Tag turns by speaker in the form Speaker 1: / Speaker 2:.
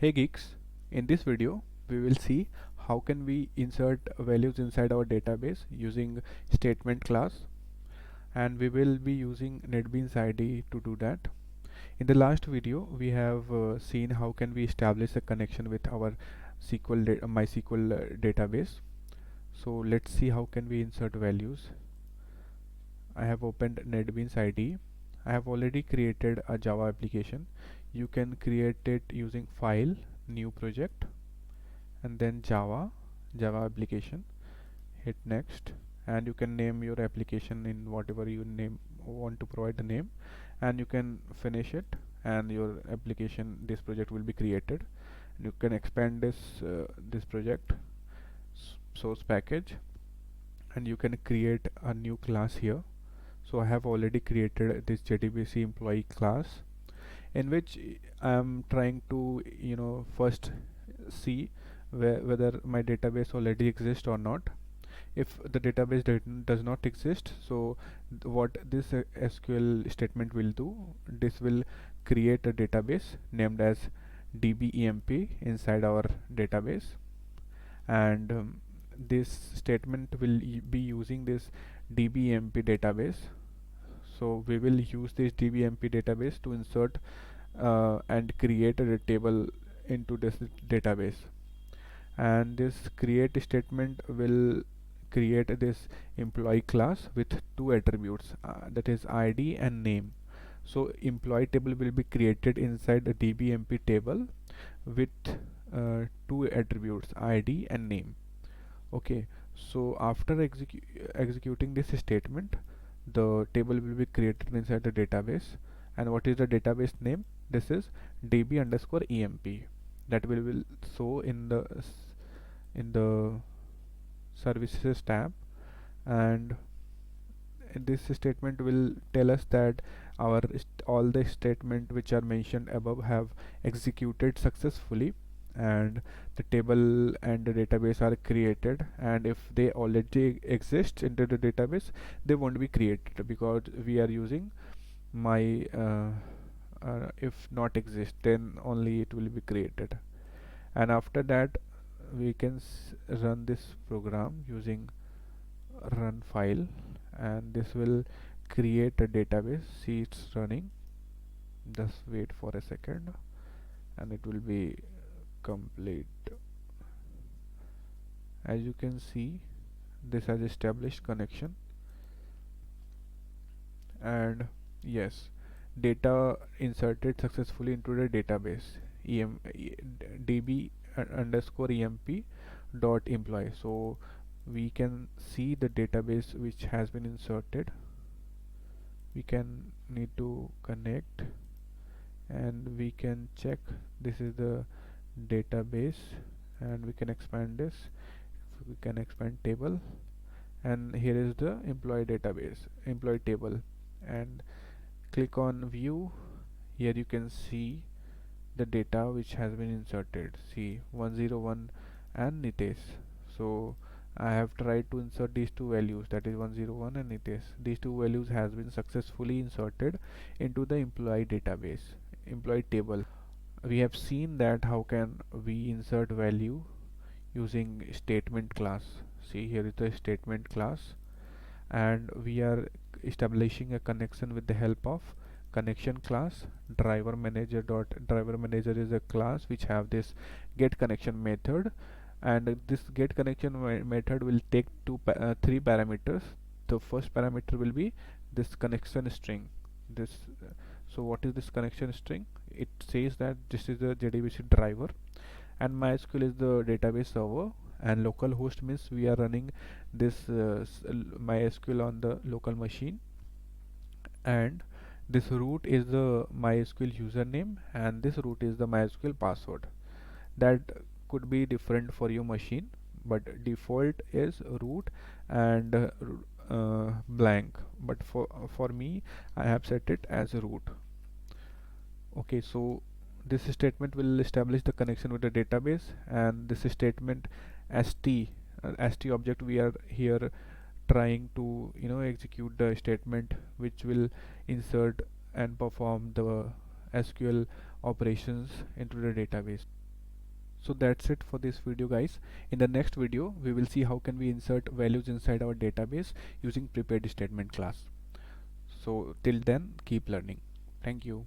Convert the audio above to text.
Speaker 1: Hey Geeks, in this video we will see how can we insert values inside our database using statement class, and we will be using NetBeans ID to do that. In the last video we have seen how can we establish a connection with our MySQL database. So let's see how can we insert values. I have opened NetBeans ID. I have already created a Java application. You can create it using file, new project, and then Java application. Hit next, and you can name your application in whatever you name want to provide the name, and you can finish it, and your application, this project will be created. You can expand this project source package, and you can create a new class here. So I have already created this JDBC employee class, in which I am trying to first see whether my database already exists or not. If the database does not exist, so what this SQL statement will do, this will create a database named as DBEMP inside our database, and this statement will be using this DBEMP database. So we will use this DBMP database to insert and create a table into this database, and this create statement will create this employee class with two attributes, that is ID and name. So employee table will be created inside the DBMP table with two attributes, ID and name. Okay, so after executing this statement, the table will be created inside the database. And what is the database name? This is db underscore emp. That will show in the services tab, and this statement will tell us that all the statement which are mentioned above have executed successfully, and the table and the database are created. And if they already exist into the database, they won't be created because we are using my if not exist, then only it will be created. And after that we can run this program using run file, and this will create a database. See, it's running. Just wait for a second and it will be complete. As you can see, this has established connection, and yes, data inserted successfully into the database db underscore emp dot employee. So we can see the database which has been inserted. We can need to connect, and we can check this is the database, and we can expand this. We can expand table, and here is the employee table, and click on view. Here you can see the data which has been inserted. See, 101 and Nitesh. So I have tried to insert these two values, that is 101 and Nitesh. These two values has been successfully inserted into the employee table. We have seen that how can we insert value using statement class. See, here is the statement class, and we are establishing a connection with the help of connection class. Driver manager is a class which have this get connection method, and this get connection method will take three parameters. The first parameter will be this connection string. This so what is this connection string? It says that this is the JDBC driver, and MySQL is the database server, and localhost means we are running this MySQL on the local machine, and this root is the MySQL username, and this root is the MySQL password. That could be different for your machine, but default is root and blank, but for me I have set it as root. Okay, so this statement will establish the connection with the database, and this statement st object, we are here trying to execute the statement which will insert and perform the SQL operations into the database. So that's it for this video, guys. In the next video we will see how can we insert values inside our database using prepared statement class. So till then, keep learning. Thank you.